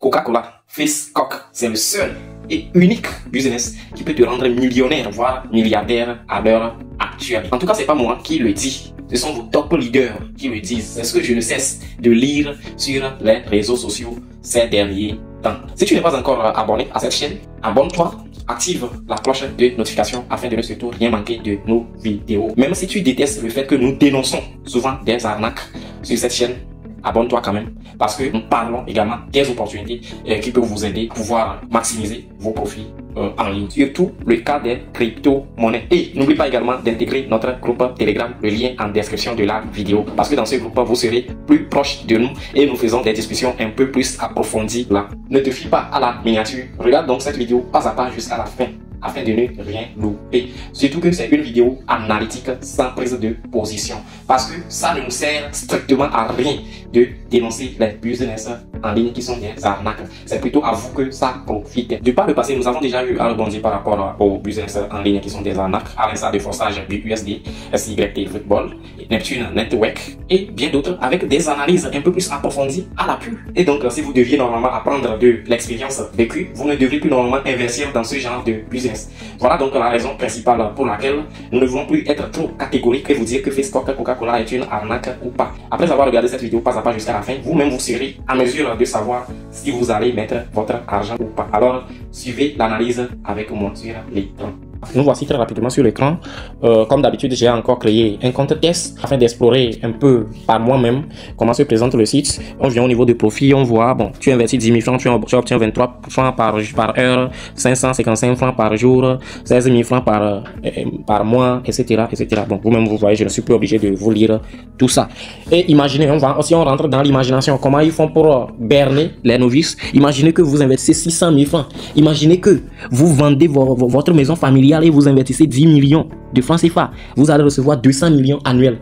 Coca-Cola Face Coke, c'est le seul et unique business qui peut te rendre millionnaire, voire milliardaire à l'heure actuelle. En tout cas, c'est pas moi qui le dis. Ce sont vos top leaders qui le disent. C'est ce que je ne cesse de lire sur les réseaux sociaux ces derniers temps. Si tu n'es pas encore abonné à cette chaîne, abonne-toi, active la cloche de notification afin de ne surtout rien manquer de nos vidéos. Même si tu détestes le fait que nous dénonçons souvent des arnaques sur cette chaîne, abonne-toi quand même, parce que nous parlons également des opportunités qui peuvent vous aider à pouvoir maximiser vos profits en ligne. Surtout le cas des crypto-monnaies. Et n'oublie pas également d'intégrer notre groupe Telegram, le lien en description de la vidéo. Parce que dans ce groupe, vous serez plus proche de nous et nous faisons des discussions un peu plus approfondies là. Ne te fie pas à la miniature. Regarde donc cette vidéo pas à pas jusqu'à la fin, afin de ne rien louper. Surtout que c'est une vidéo analytique sans prise de position. Parce que ça ne nous sert strictement à rien de dénoncer les business en ligne qui sont des arnaques. C'est plutôt à vous que ça profite. De par le passé, nous avons déjà eu à rebondir par rapport aux business en ligne qui sont des arnaques, à l'instar de forçage BUSD, SYT Football, Neptune Network et bien d'autres avec des analyses un peu plus approfondies à l'appui. Et donc, si vous deviez normalement apprendre de l'expérience vécue, vous ne devriez plus normalement investir dans ce genre de business. Voilà donc la raison principale pour laquelle nous ne voulons plus être trop catégoriques et vous dire que Facebook Coca-Cola est une arnaque ou pas. Après avoir regardé cette vidéo pas à pas jusqu'à la fin, vous-même vous serez à mesure de savoir si vous allez mettre votre argent ou pas. Alors, suivez l'analyse avec moi sur l'écran. Nous voici très rapidement sur l'écran. Comme d'habitude, j'ai encore créé un compte test afin d'explorer un peu par moi-même comment se présente le site. On vient au niveau de profit, on voit, bon, tu investis 10 000 francs, tu obtiens 23 francs par heure, 555 francs par jour, 16 000 francs par mois, etc., etc. Bon, vous-même, vous voyez, je ne suis plus obligé de vous lire tout ça. Et imaginez, si on rentre dans l'imagination, comment ils font pour berner les novices. Imaginez que vous investissez 600 000 francs. Imaginez que vous vendez votre maison familiale et vous investissez 10 millions de francs CFA, vous allez recevoir 200 millions annuels.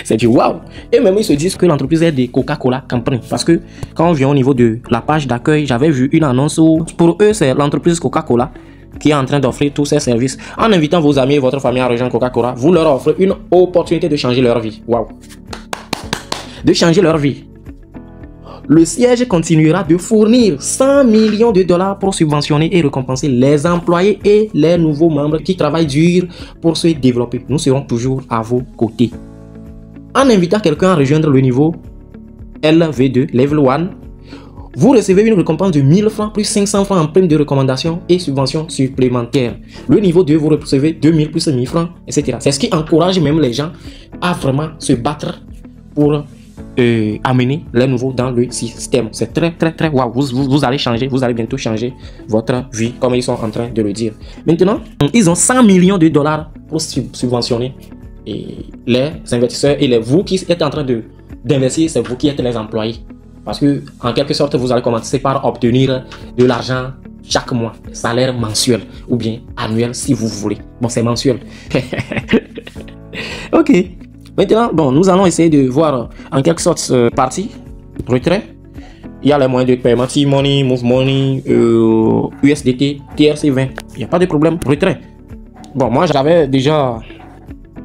C'est du waouh. Et même ils se disent que l'entreprise est des Coca-Cola Company. Parce que quand on vient au niveau de la page d'accueil, j'avais vu une annonce où pour eux c'est l'entreprise Coca-Cola qui est en train d'offrir tous ses services. En invitant vos amis et votre famille à rejoindre Coca-Cola, vous leur offrez une opportunité de changer leur vie. Waouh. De changer leur vie. Le siège continuera de fournir 100 millions de dollars pour subventionner et récompenser les employés et les nouveaux membres qui travaillent dur pour se développer. Nous serons toujours à vos côtés. En invitant quelqu'un à rejoindre le niveau LV2, Level 1, vous recevez une récompense de 1000 francs plus 500 francs en prime de recommandation et subventions supplémentaires. Le niveau 2, vous recevez 2000 plus 1000 francs, etc. C'est ce qui encourage même les gens à vraiment se battre pour amener les nouveaux dans le système. C'est très waouh. Vous allez changer, vous allez bientôt changer votre vie comme ils sont en train de le dire. Maintenant, ils ont 100 millions de dollars pour subventionner les investisseurs et vous qui êtes en train d'investir, c'est vous qui êtes les employés. Parce que en quelque sorte, vous allez commencer par obtenir de l'argent chaque mois, salaire mensuel ou bien annuel si vous voulez. Bon, c'est mensuel. Ok. Maintenant, bon, nous allons essayer de voir en quelque sorte partie retrait. Il y a les moyens de paiement, T-Money, Move Money, USDT, TRC20. Il n'y a pas de problème. Retrait. Bon, moi j'avais déjà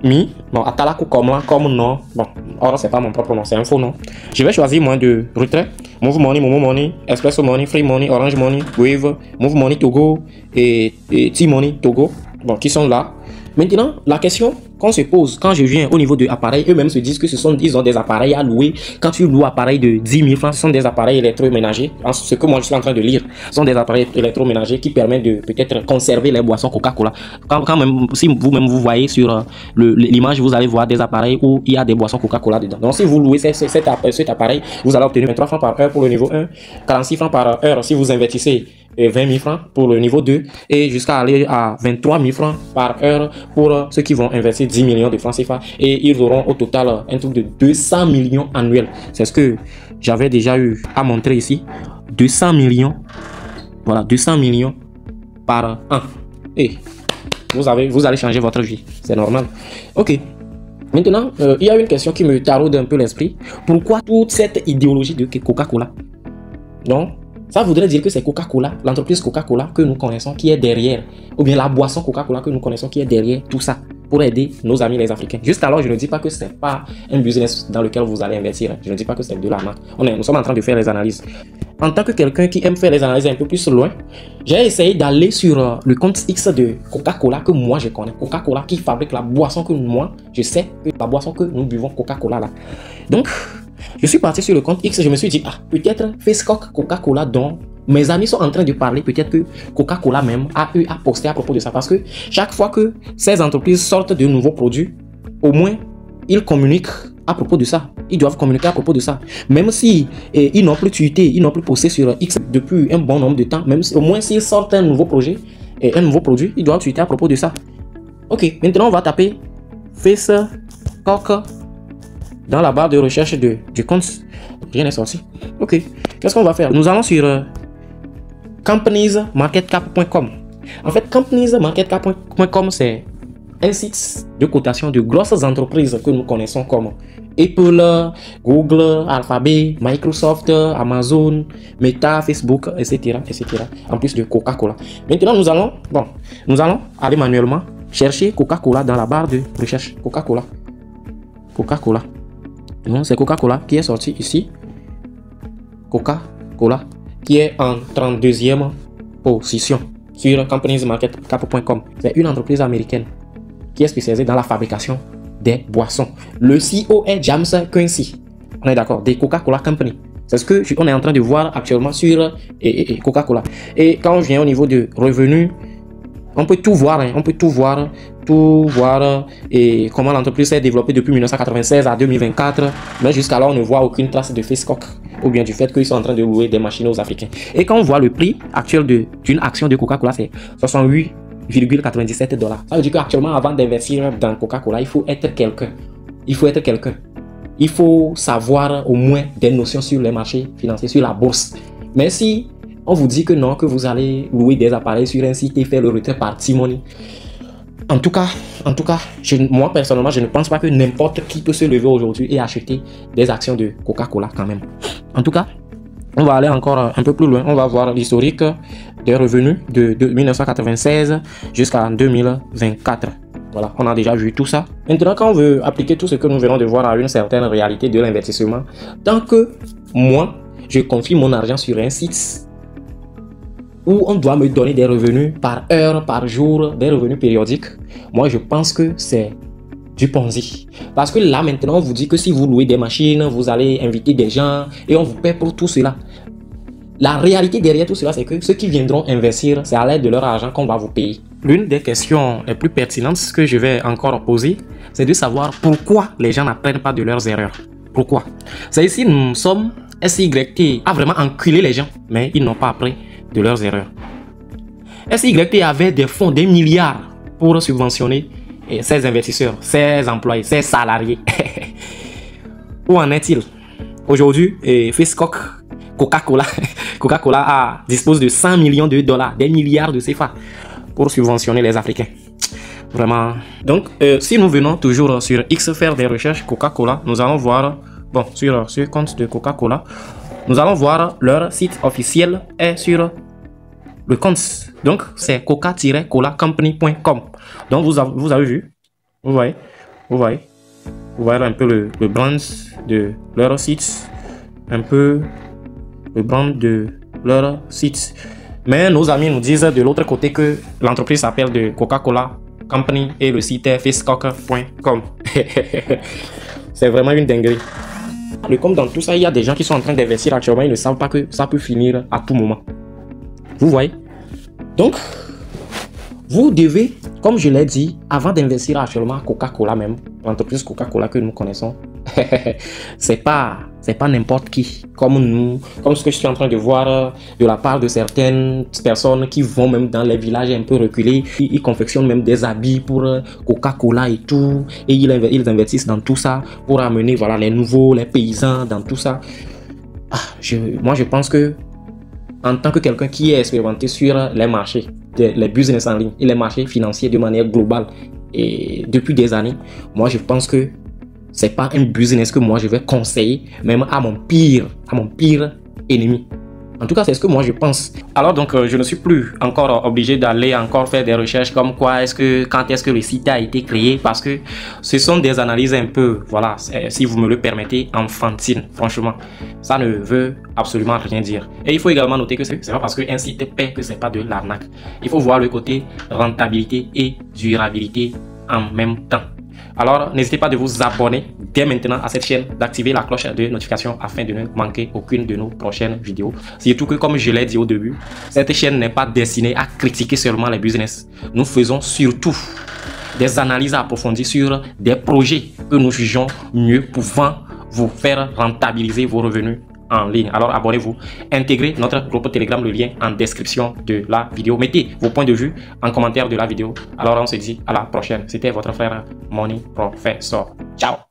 mis, bon, Atalaku comme là, comme non. Bon, or c'est pas mon propre nom, c'est un faux nom. Je vais choisir moyen de retrait. Move Money, Momo Money, Espresso Money, Free Money, Orange Money, Wave, Move Money Togo et T-Money Togo. Bon, qui sont là. Maintenant, la question qu'on se pose quand je viens au niveau de appareils, eux-mêmes se disent que ils ont des appareils à louer. Quand tu loues appareils de 10 000 francs, ce sont des appareils électroménagers. Ce que moi je suis en train de lire, ce sont des appareils électroménagers qui permettent de peut-être conserver les boissons Coca-Cola. Quand même, si vous-même vous voyez sur l'image, vous allez voir des appareils où il y a des boissons Coca-Cola dedans. Donc si vous louez cet appareil, vous allez obtenir 23 francs par heure pour le niveau 1, 46 francs par heure si vous investissez 20 000 francs pour le niveau 2 et jusqu'à aller à 23 000 francs par heure pour ceux qui vont investir 10 millions de francs CFA et ils auront au total un truc de 200 millions annuels. C'est ce que j'avais déjà eu à montrer ici. 200 millions. Voilà, 200 millions par an. Et vous allez changer votre vie. C'est normal. Ok. Maintenant, il y a une question qui me taraude un peu l'esprit. Pourquoi toute cette idéologie de Coca-Cola? Donc, ça voudrait dire que c'est Coca-Cola, l'entreprise Coca-Cola que nous connaissons qui est derrière, ou bien la boisson Coca-Cola que nous connaissons qui est derrière tout ça, pour aider nos amis les Africains. Jusqu'alors, je ne dis pas que ce n'est pas un business dans lequel vous allez investir. Je ne dis pas que c'est de l'arnaque. Nous sommes en train de faire les analyses. en tant que quelqu'un qui aime faire les analyses un peu plus loin, j'ai essayé d'aller sur le compte X de Coca-Cola que moi je connais. Coca-Cola qui fabrique la boisson que moi, je sais que la boisson que nous buvons, Coca-Cola là. Donc, je suis parti sur le compte X et je me suis dit, ah, peut-être Facebook, Coca-Cola dont mes amis sont en train de parler, peut-être que Coca-Cola même a eu à poster à propos de ça. Parce que chaque fois que ces entreprises sortent de nouveaux produits, au moins, ils communiquent à propos de ça. Ils doivent communiquer à propos de ça. Même si ils n'ont plus tweeté, ils n'ont plus posté sur X depuis un bon nombre de temps, même si, au moins s'ils sortent un nouveau projet et un nouveau produit, ils doivent tweeter à propos de ça. Ok, maintenant on va taper Facebook dans la barre de recherche du compte. Rien n'est sorti. Ok, qu'est-ce qu'on va faire? Nous allons sur companiesmarketcap.com. En fait, companiesmarketcap.com, c'est un site de cotation de grosses entreprises que nous connaissons comme Apple, Google, Alphabet, Microsoft, Amazon, Meta, Facebook, etc., etc. En plus de Coca-Cola. Maintenant, nous allons aller manuellement chercher Coca-Cola dans la barre de recherche. Coca-Cola. Coca-Cola. Non, c'est Coca-Cola qui est sorti ici. Coca-Cola qui est en 32e position sur companiesmarketcap.com. C'est une entreprise américaine qui est spécialisée dans la fabrication des boissons. Le CEO est James Quincy. On est d'accord, des Coca-Cola Company. C'est ce que on est en train de voir actuellement sur Coca-Cola. Et quand on vient au niveau de revenus, on peut tout voir, hein, on peut tout voir et comment l'entreprise s'est développée depuis 1996 à 2024. Mais jusqu'à là, on ne voit aucune trace de Facebook ou bien du fait qu'ils sont en train de louer des machines aux Africains. Et quand on voit le prix actuel d'une action de Coca-Cola, c'est 68,97 $. Ça veut dire qu'actuellement, avant d'investir dans Coca-Cola, il faut être quelqu'un. Il faut être quelqu'un. Il faut savoir au moins des notions sur les marchés financiers, sur la bourse. Mais si on vous dit que non, que vous allez louer des appareils sur un site et faire le retrait par Timoni, en tout cas, moi personnellement, je ne pense pas que n'importe qui peut se lever aujourd'hui et acheter des actions de Coca-Cola quand même. En tout cas, on va aller encore un peu plus loin. On va voir l'historique des revenus de 1996 jusqu'à 2024. Voilà, on a déjà vu tout ça. Maintenant, quand on veut appliquer tout ce que nous venons de voir à une certaine réalité de l'investissement, tant que moi, je confie mon argent sur un site où on doit me donner des revenus par heure, par jour, des revenus périodiques, moi je pense que c'est du Ponzi. Parce que là maintenant on vous dit que si vous louez des machines, vous allez inviter des gens et on vous paie pour tout cela. La réalité derrière tout cela, c'est que ceux qui viendront investir, c'est à l'aide de leur argent qu'on va vous payer. L'une des questions les plus pertinentes que je vais encore poser, c'est de savoir pourquoi les gens n'apprennent pas de leurs erreurs. Pourquoi? C'est ici nous sommes SYT a vraiment enculé les gens, mais ils n'ont pas appris de leurs erreurs. SYT avait des fonds, des milliards pour subventionner ses investisseurs, ses employés, ses salariés. Où en est-il? Aujourd'hui, Facebook, Coca-Cola dispose de 100 millions de $, des milliards de CFA pour subventionner les Africains. Vraiment. Donc, si nous venons toujours sur X faire des recherches Coca-Cola, nous allons voir, bon, sur ce compte de Coca-Cola, nous allons voir leur site officiel est sur le compte. Donc, c'est coca-colacompany.com. Donc, vous avez vu, vous voyez un peu le brand de leur site, un peu le brand de leur site. Mais nos amis nous disent de l'autre côté que l'entreprise s'appelle de Coca-Cola Company et le site est facebook.com. C'est vraiment une dinguerie. Et comme dans tout ça, il y a des gens qui sont en train d'investir actuellement, ils ne savent pas que ça peut finir à tout moment. Vous voyez? Donc, vous devez, comme je l'ai dit, avant d'investir actuellement Coca-Cola même, l'entreprise Coca-Cola que nous connaissons, c'est pas n'importe qui, comme ce que je suis en train de voir de la part de certaines personnes qui vont même dans les villages un peu reculés, ils confectionnent même des habits pour Coca-Cola et tout, et ils investissent dans tout ça pour amener voilà, les nouveaux, les paysans dans tout ça. Moi je pense que en tant que quelqu'un qui est expérimenté sur les marchés, les business en ligne et les marchés financiers de manière globale et depuis des années, moi je pense que c'est pas un business que moi je vais conseiller même à mon pire ennemi. En tout cas, c'est ce que moi je pense. Alors donc, je ne suis plus encore obligé d'aller encore faire des recherches comme quoi quand est-ce que le site a été créé, parce que ce sont des analyses un peu, voilà, si vous me le permettez, enfantines. Franchement, ça ne veut absolument rien dire. Et il faut également noter que c'est pas parce qu'un site paie que c'est pas de l'arnaque. Il faut voir le côté rentabilité et durabilité en même temps. Alors, n'hésitez pas de vous abonner dès maintenant à cette chaîne, d'activer la cloche de notification afin de ne manquer aucune de nos prochaines vidéos. Surtout que, comme je l'ai dit au début, cette chaîne n'est pas destinée à critiquer seulement les business. Nous faisons surtout des analyses approfondies sur des projets que nous jugeons mieux pouvant vous faire rentabiliser vos revenus en ligne. Alors abonnez-vous, intégrez notre groupe Telegram, le lien en description de la vidéo. Mettez vos points de vue en commentaire de la vidéo. Alors on se dit à la prochaine. C'était votre frère Money Professor. Ciao.